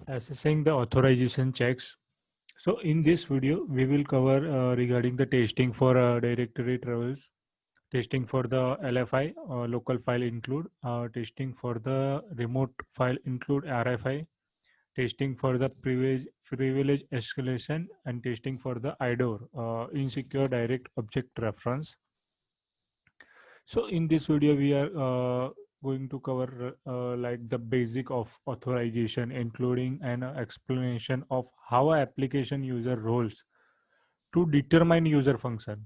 Assessing the authorization checks. So in this video, we will cover regarding the testing for directory travels, testing for the LFI, local file include, testing for the remote file include RFI, testing for the privilege escalation, and testing for the IDOR, insecure direct object reference. So in this video, we are going to cover like the basic of authorization, including an explanation of how a application user roles to determine user function.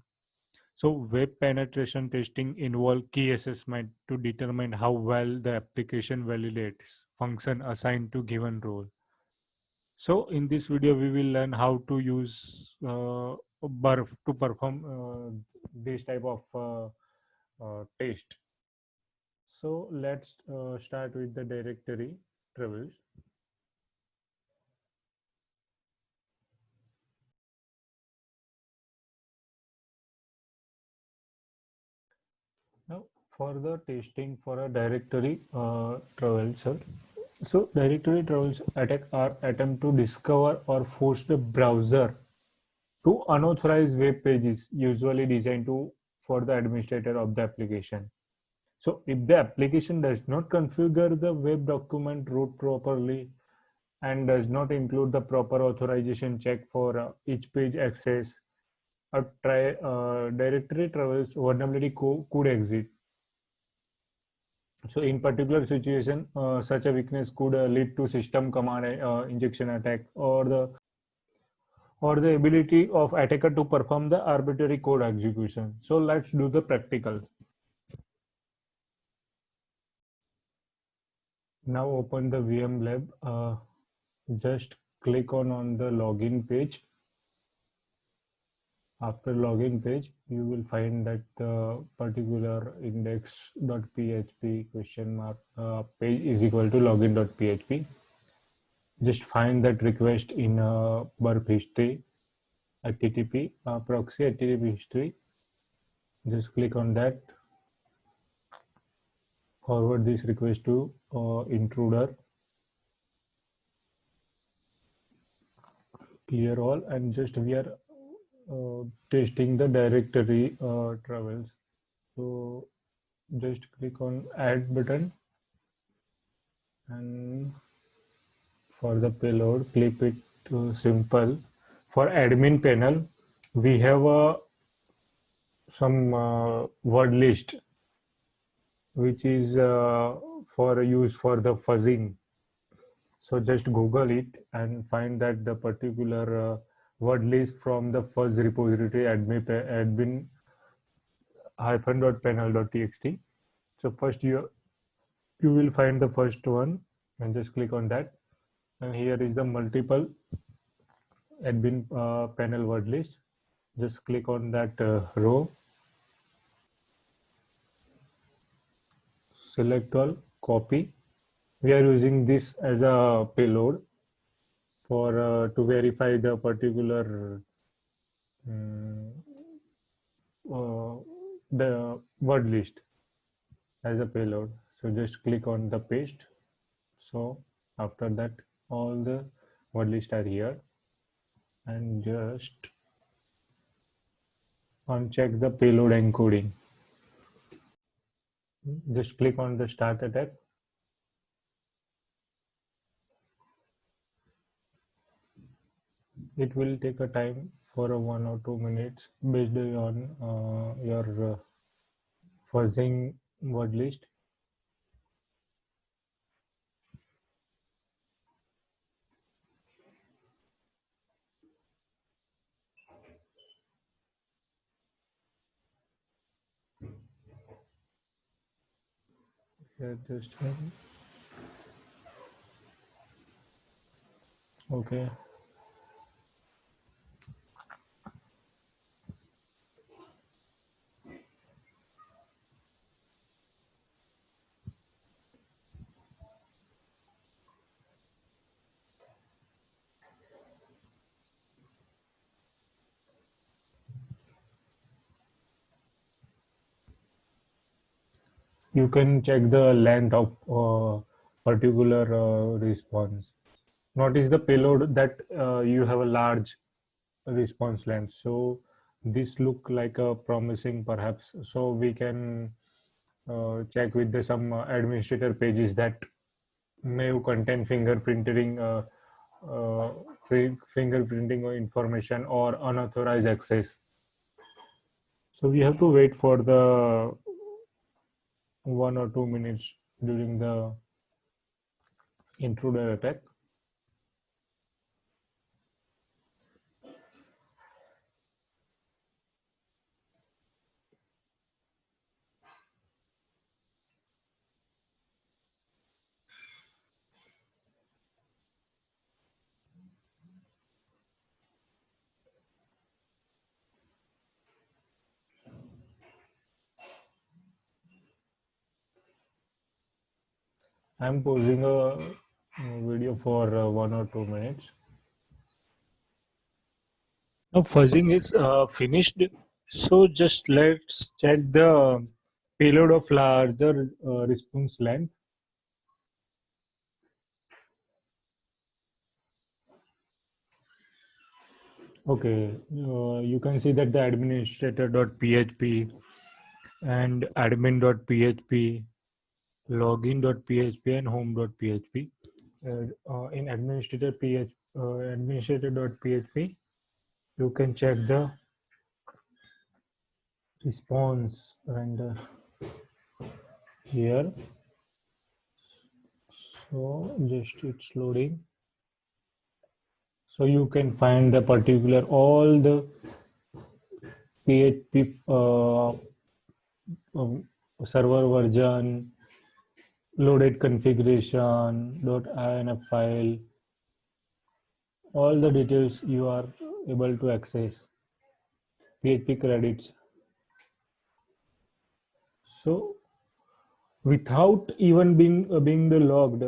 So web penetration testing involve key assessment to determine how well the application validates function assigned to given role. So in this video, we will learn how to use BURF to perform this type of test. So let's start with the directory travels. Now for the testing for a directory traversal. So directory travels attack are attempt to discover or force the browser to unauthorized web pages usually designed to for the administrator of the application. So if the application does not configure the web document root properly and does not include the proper authorization check for each page access, a directory travels vulnerability could exit. So in particular situation, such a weakness could lead to system command injection attack or the ability of attacker to perform the arbitrary code execution. So let's do the practical. Now open the VM lab. Just click on the login page. After login page, you will find that the particular index.php question mark page is equal to login.php. Just find that request in burp history, HTTP proxy HTTP history. Just click on that. Forward this request to intruder. Clear all, and just we are testing the directory travels. So just click on add button, and for the payload clip it to simple. For admin panel, we have some word list which is for use for the fuzzing. So just Google it and find that the particular word list from the fuzz repository admin -panel.txt. So first you will find the first one and just click on that. And here is the multiple admin panel word list. Just click on that row, select all, copy. We are using this as a payload for to verify the particular um, the word list as a payload. So just click on the paste. So after that, all the word list are here, and just uncheck the payload encoding. Just click on the start attack. It will take a time for a 1 or 2 minutes based on your fuzzing word list. Here just okay. You can check the length of particular response. notice the payload that you have a large response length. So this look like a promising perhaps. So we can check with some administrator pages that may contain uh, fingerprinting or information or unauthorized access. So we have to wait for the 1 or 2 minutes during the intruder attack. I'm posing a video for 1 or 2 minutes. Now fuzzing is finished. So just let's check the payload of larger response length. Okay, you can see that the administrator.php and admin.php, login.php and home.php. In administrator.php, you can check the response render here. So just it's loading. So you can find the particular all the PHP server version, loaded configuration, .inf file, all the details you are able to access. PHP credits. So without even being the logged,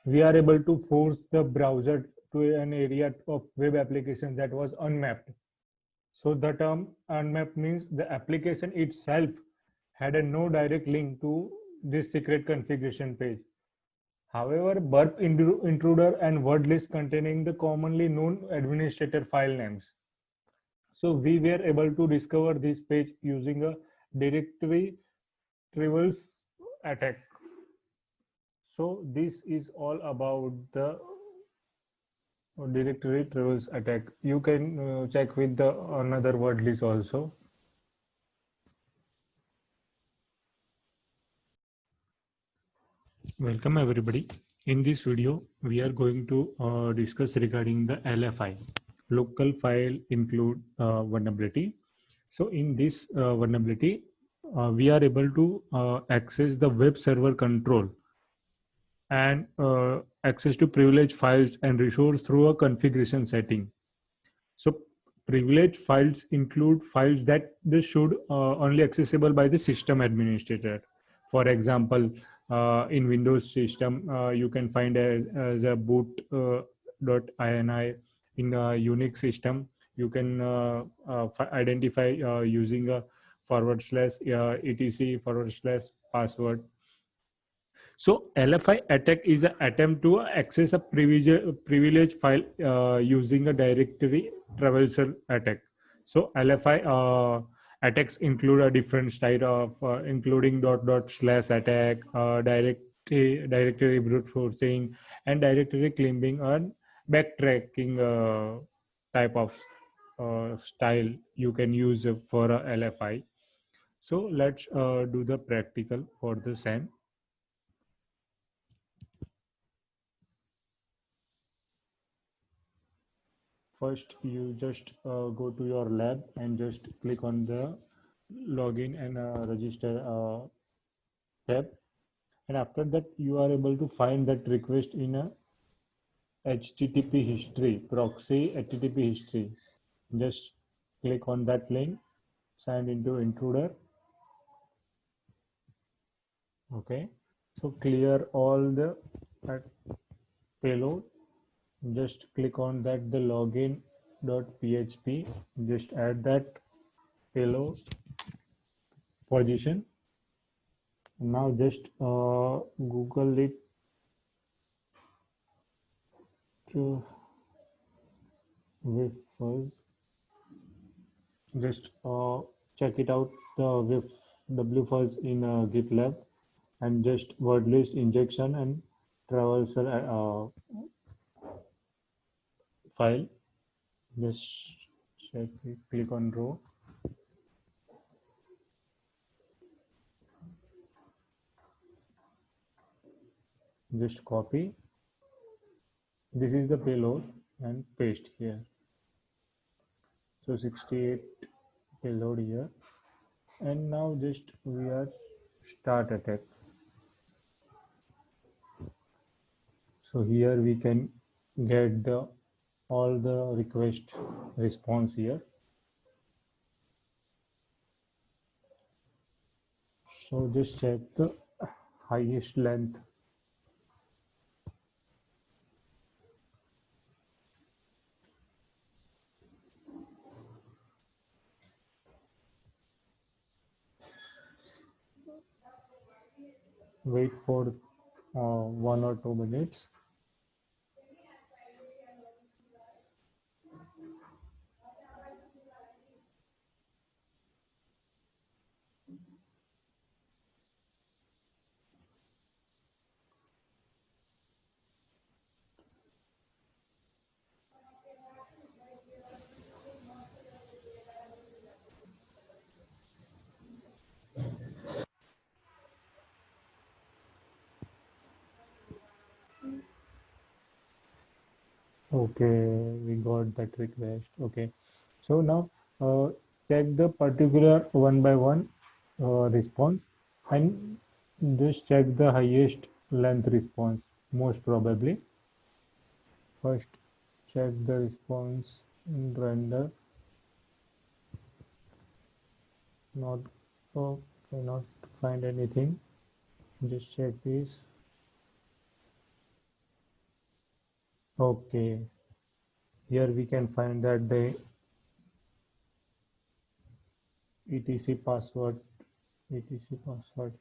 we are able to force the browser to an area of web application that was unmapped. So the term unmapped means the application itself had a no direct link to this secret configuration page. However, burp intruder and word list containing the commonly known administrator file names. So we were able to discover this page using a directory reverse attack. So this is all about the directory traverse attack. You can check with the another word list also. Welcome everybody. In this video, we are going to discuss regarding the LFI, local file include vulnerability. So in this vulnerability, we are able to access the web server control and access to privileged files and resource through a configuration setting. So privileged files include files that they should only accessible by the system administrator. For example, in Windows system, you can find as a boot .ini. In a Unix system, you can identify using a /etc/password. So LFI attack is an attempt to access a privileged file using a directory traversal attack. So LFI attacks include a different style of including // attack, directory brute forcing, and directory cleansing and backtracking type of style you can use for a LFI. So let's do the practical for the same. First, you just go to your lab and just click on the login and register tab. And after that, you are able to find that request in a HTTP history, proxy HTTP history. Just click on that link, sign into intruder. Okay. So clear all the payload. Just click on that the login.php. Just add that payload position. Now just Google it with fuzz. Just check it out with wfuzz in GitLab and just word list injection and traversal file. Just check it, click on row. Just copy. This is the payload and paste here. So 68 payload here. And now just we are start attack. So here we can get the all the request response here. So just check the highest length. Wait for 1 or 2 minutes. Okay, we got that request. Okay, so now check the particular one by one response and just check the highest length response. Most probably, first check the response in render. Not cannot find anything. Just check this. Okay, here we can find that the etc password etc password.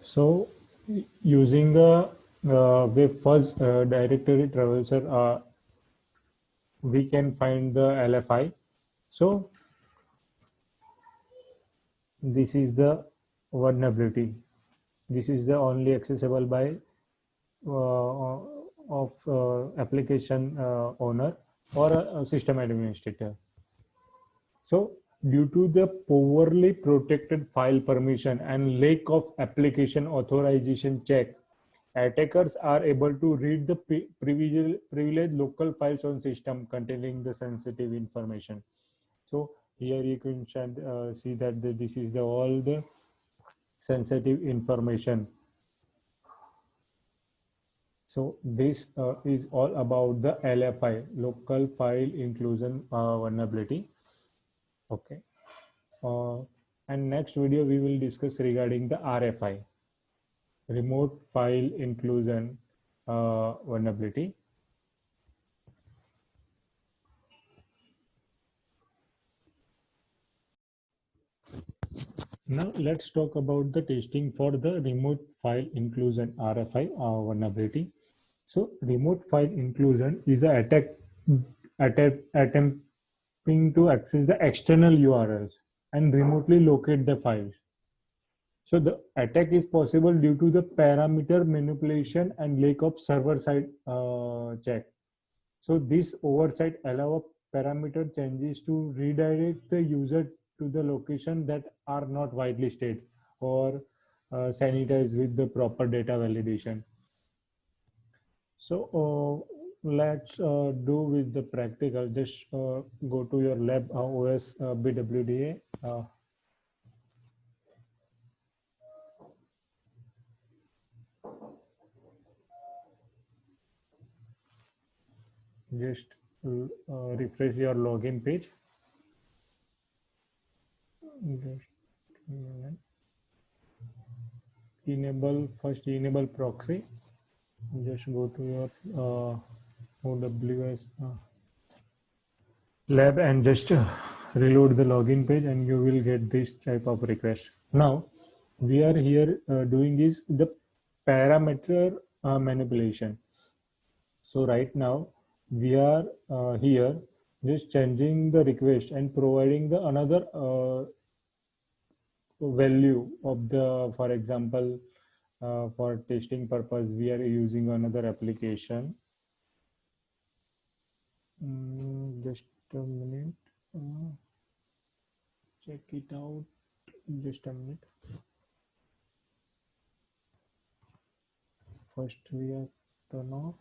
So using the webfuzz directory traverser, we can find the LFI. So this is the vulnerability. This is the only accessible by of application owner or a system administrator. So due to the poorly protected file permission and lack of application authorization check, attackers are able to read the privileged local files on system containing the sensitive information. So here you can see that this is all the sensitive information. So this is all about the LFI, local file inclusion vulnerability. Okay. And next video we will discuss regarding the RFI, remote file inclusion vulnerability. Now let's talk about the testing for the remote file inclusion RFI vulnerability. So remote file inclusion is an attempting to access the external URLs and remotely locate the files. So the attack is possible due to the parameter manipulation and lack of server-side check. So this oversight allows parameter changes to redirect the user to the location that are not widely stated or sanitized with the proper data validation. So let's do with the practical. Just go to your lab OS BWDA. Just refresh your login page. Just enable proxy. Just go to your OWS lab and just reload the login page and you will get this type of request. Now we are here doing is the parameter manipulation. So right now we are here just changing the request and providing the another value of the, for example, for testing purpose we are using another application. Just a minute, check it out, just a minute. First we are turn off,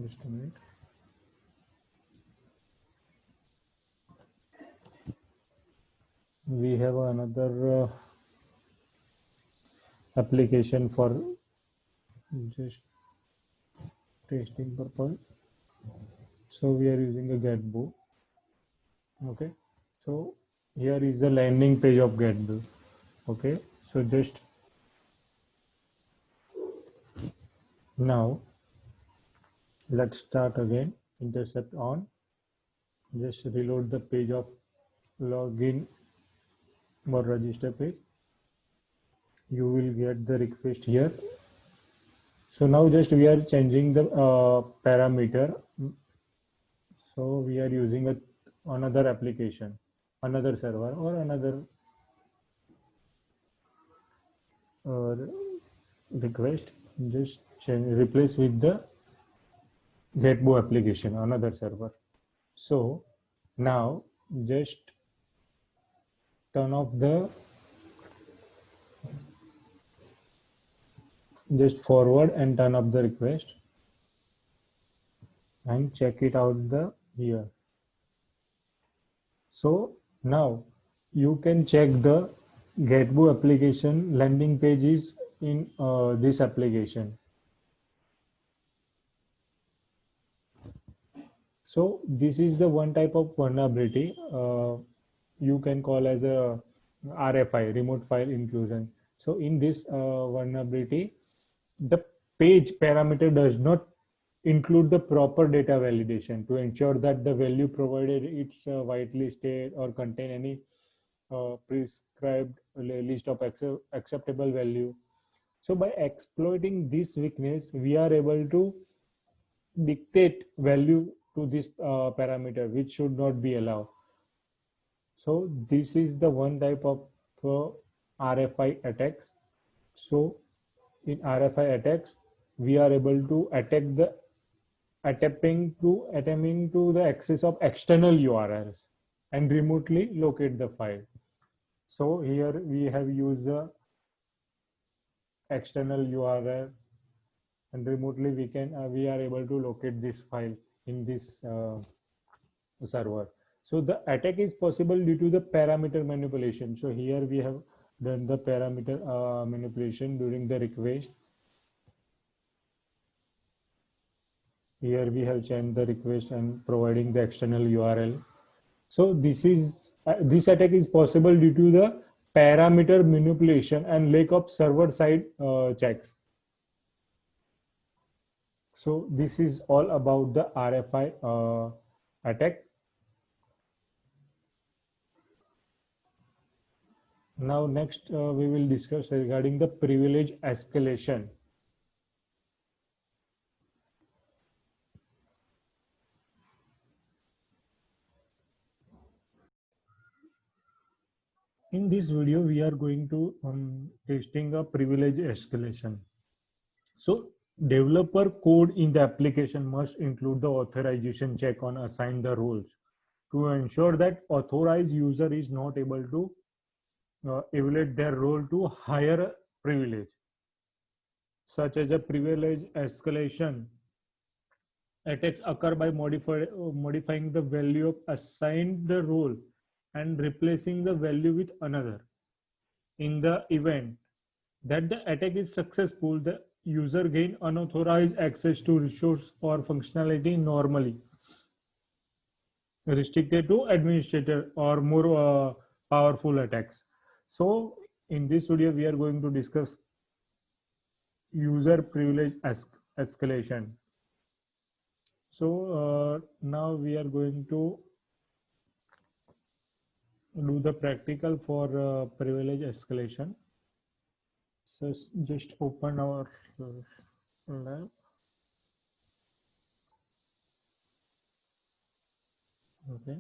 just a minute. We have another application for just testing purpose. So we are using a GetBoo. Okay, so here is the landing page of GetBoo. Okay, so just now let's start again. Intercept on. Just reload the page of login or register page. You will get the request here. So now just we are changing the parameter. So we are using another application, another server or another request. Just replace with the GetBoo application, another server. So now just turn off the, just forward and turn up the request and check it out the here. So now you can check the GetBoo application landing pages in this application. So this is the one type of vulnerability you can call as a RFI, remote file inclusion. So in this vulnerability, the page parameter does not include the proper data validation to ensure that the value provided it's whitelisted or contain any prescribed list of acceptable value. So by exploiting this weakness, we are able to dictate value to this parameter, which should not be allowed. So this is the one type of RFI attacks. So in RFI attacks, we are able to attack the attempting to the access of external URLs and remotely locate the file. So here we have used the external URL and remotely we are able to locate this file in this server. So the attack is possible due to the parameter manipulation. So here we have done the parameter manipulation during the request. Here we have changed the request and providing the external URL. So this attack is possible due to the parameter manipulation and lack of server-side checks. So this is all about the RFI attack. Now next we will discuss regarding the privilege escalation. In this video, we are going to testing a privilege escalation. So developer code in the application must include the authorization check on assign the roles to ensure that authorized user is not able to evaluate their role to higher privilege, such as a privilege escalation. Attacks occur by modifying the value of assigned the role and replacing the value with another. In the event that the attack is successful, the user gain unauthorized access to resource or functionality normally restricted to administrator or more powerful attacks. So in this video, we are going to discuss user privilege escalation. So now we are going to do the practical for privilege escalation. So just open our lab. Okay.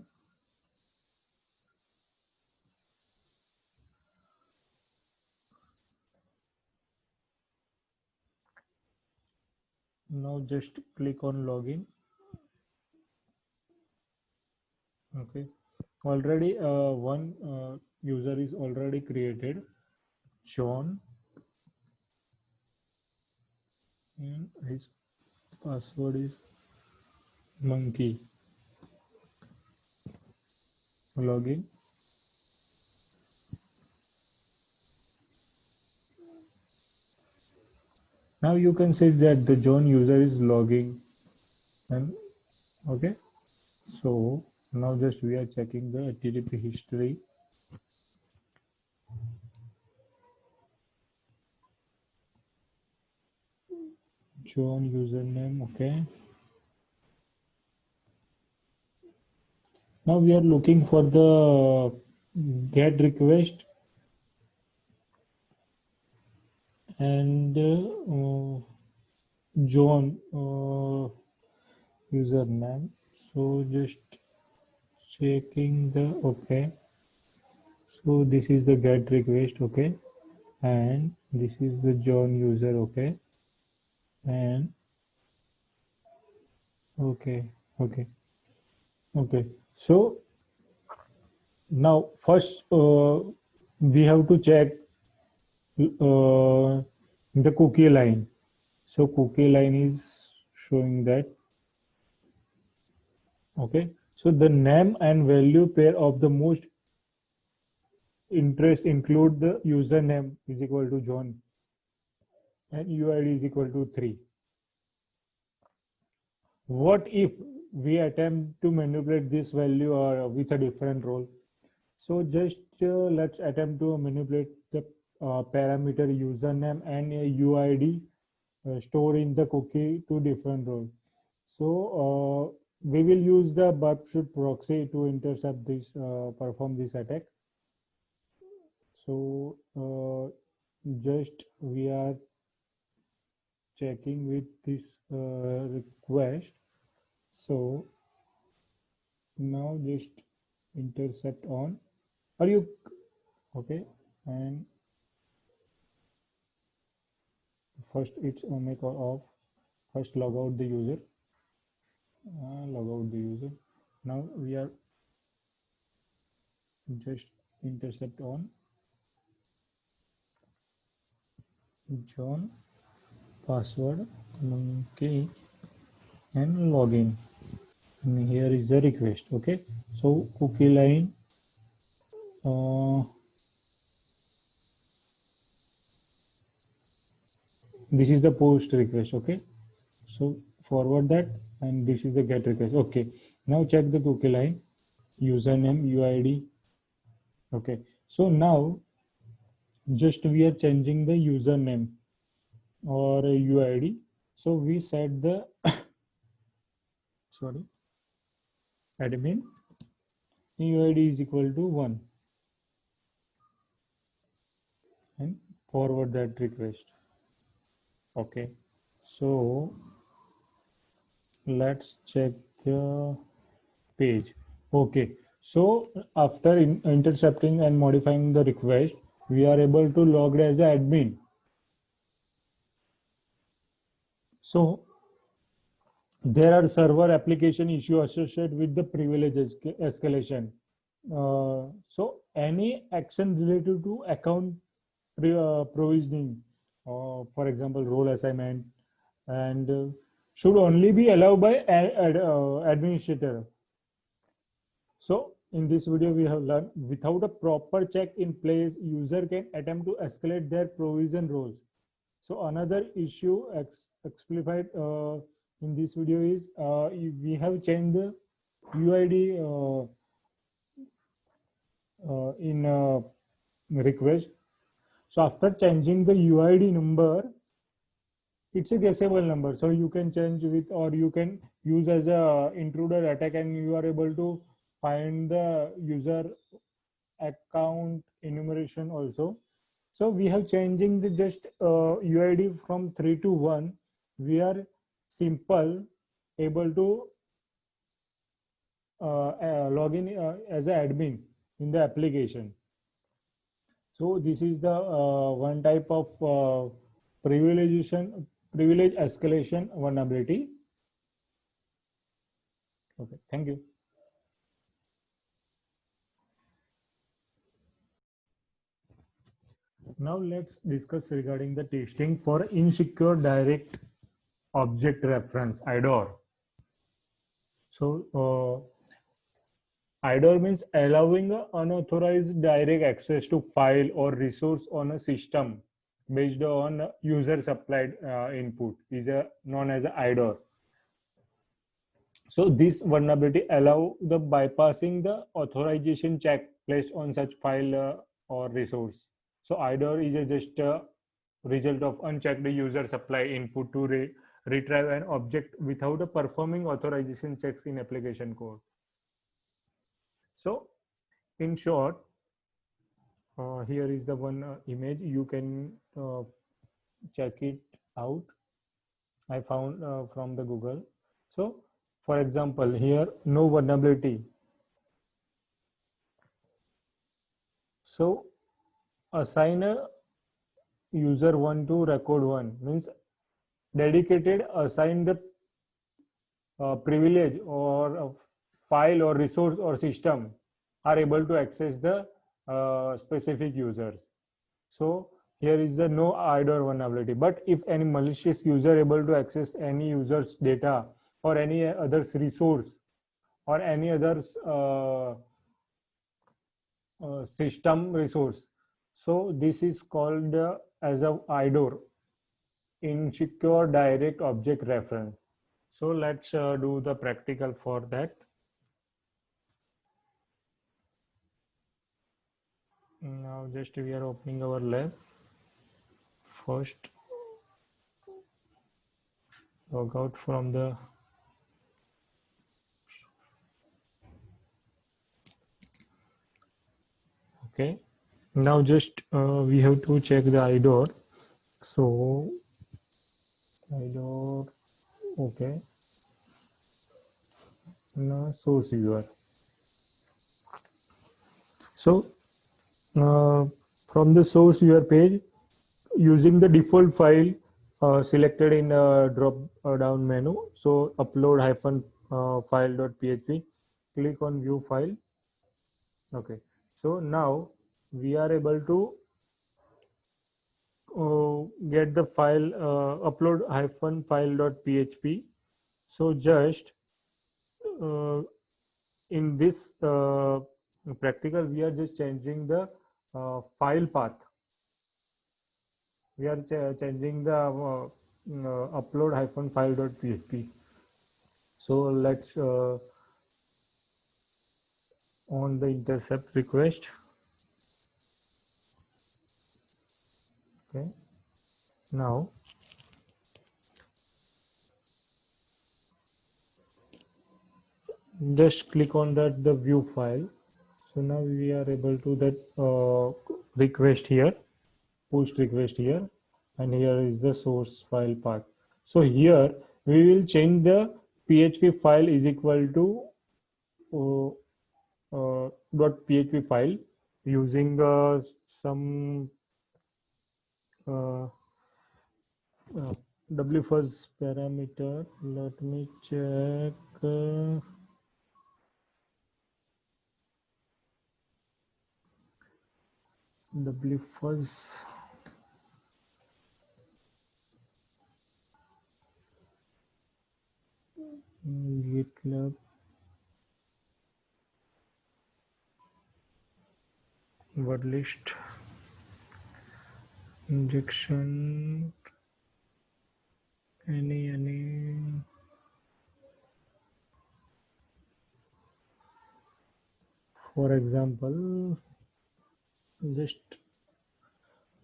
Now just click on login. Okay. Already one user is already created, John, and his password is monkey. Login. Now you can see that the John user is logging, and okay. So now just we are checking the HTTP history. John username. Okay. Now we are looking for the get request and John username. So just checking the okay. So this is the get request, okay, and this is the John user, okay, and okay, okay, okay. So now first we have to check the cookie line. So cookie line is showing that, okay. So the name and value pair of the most interest include the username is equal to John and UID is equal to 3. What if we attempt to manipulate this value or with a different role? So just let's attempt to manipulate the parameter username and a UID stored in the cookie to different role. So we will use the Burpsuit proxy to intercept this, perform this attack. So just we are checking with this request. So now just intercept on. Are you okay? And first it's make or off. First log out the user. Log out the user. Now we are just intercept on John password monkey and login. And here is the request. Okay. So cookie line. This is the post request. Okay. So forward that, and this is the get request. Okay. Now check the cookie line. Username, UID. Okay. So now just we are changing the username or UID. So we set the sorry admin UID is equal to 1 and forward that request. Okay. So let's check the page. Okay. So after intercepting and modifying the request, we are able to log as an admin. So there are server application issue associated with the privilege escalation. So any action related to account provisioning, for example, role assignment, and should only be allowed by administrator. So in this video, we have learned without a proper check in place, user can attempt to escalate their provision roles. So another issue exemplified in this video is we have changed the UID in request. So after changing the UID number, it's a guessable number. So you can change with, or you can use as a intruder attack, and you are able to find the user account enumeration also. So we have changing the just UID from 3 to 1. We are simple able to log in as an admin in the application. So this is the one type of privilege escalation vulnerability. Okay, thank you. Now let's discuss regarding the testing for insecure direct object reference, IDOR. So IDOR means allowing unauthorized direct access to file or resource on a system based on user supplied input is known as IDOR. So this vulnerability allow the bypassing the authorization check placed on such file or resource. So IDOR is just a result of unchecked user supply input to retrieve an object without performing authorization checks in application code. So in short, here is the one image. You can check it out. I found from the Google. So for example, here no vulnerability. So assign a user 1 to record 1 means dedicated assign the privilege or file or resource or system are able to access the specific users. So here is the no IDOR vulnerability. But if any malicious user able to access any user's data or any other resource or any other system resource, so this is called as a IDOR, insecure direct object reference. So let's do the practical for that. Now just we are opening our lab. First log out from the okay. Now just we have to check the IDOR. So IDOR, okay. Now source viewer. So from the source viewer page, using the default file selected in drop down menu, so upload hyphen file.php, click on view file. Okay, so now we are able to get the file upload hyphen file.php. So just in this practical, we are just changing the file path. We are changing the upload hyphen file.php. So let's on the intercept request. Okay, now just click on that the view file. So now we are able to that request here, post request here, and here is the source file path. So here we will change the PHP file is equal to .php file using some wfuzz parameter. Let me check. Wfuzz. GitLab. Word list. Injection. Any. For example, just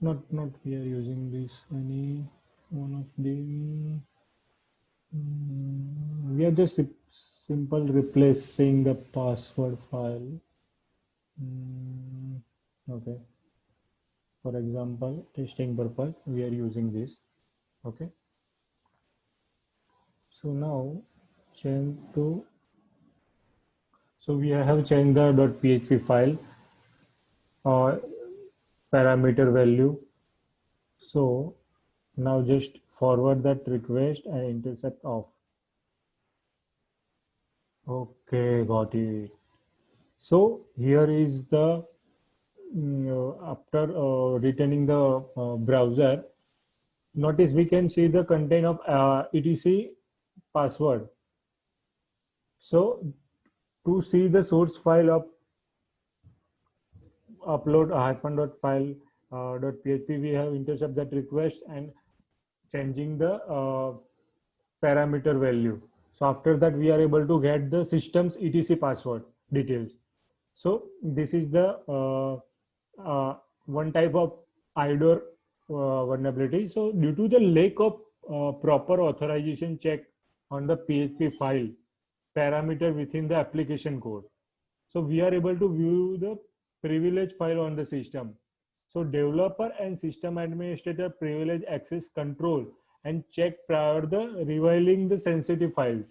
not we are using this any one of them. We are just simple replacing the password file. Okay, for example, testing purpose, we are using this. Okay, so now change to, so we have changed the .php file uh, parameter value. So now just forward that request and intercept off. Okay, got it. So here is the after returning the browser, notice we can see the content of etc password. So to see the source file of upload a hyphen dot file dot php, we have intercept that request and changing the parameter value. So after that, we are able to get the system's etc password details. So this is the one type of IDOR vulnerability. So due to the lack of proper authorization check on the PHP file parameter within the application code, so we are able to view the privilege file on the system. So developer and system administrator privilege access control and check prior the revealing the sensitive files.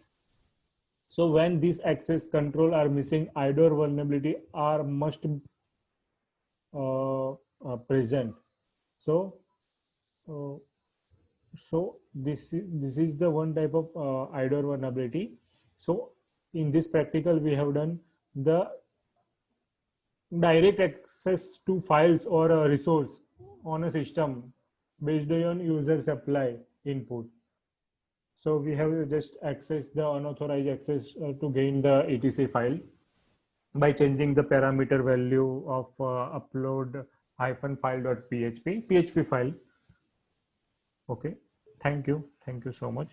So when these access control are missing, IDOR vulnerability are must present. So uh, this is the one type of IDOR vulnerability. So in this practical, we have done the direct access to files or a resource on a system based on user supply input. So we have just access the unauthorized access to gain the etc file by changing the parameter value of upload hyphen file dot php file. Okay, thank you so much.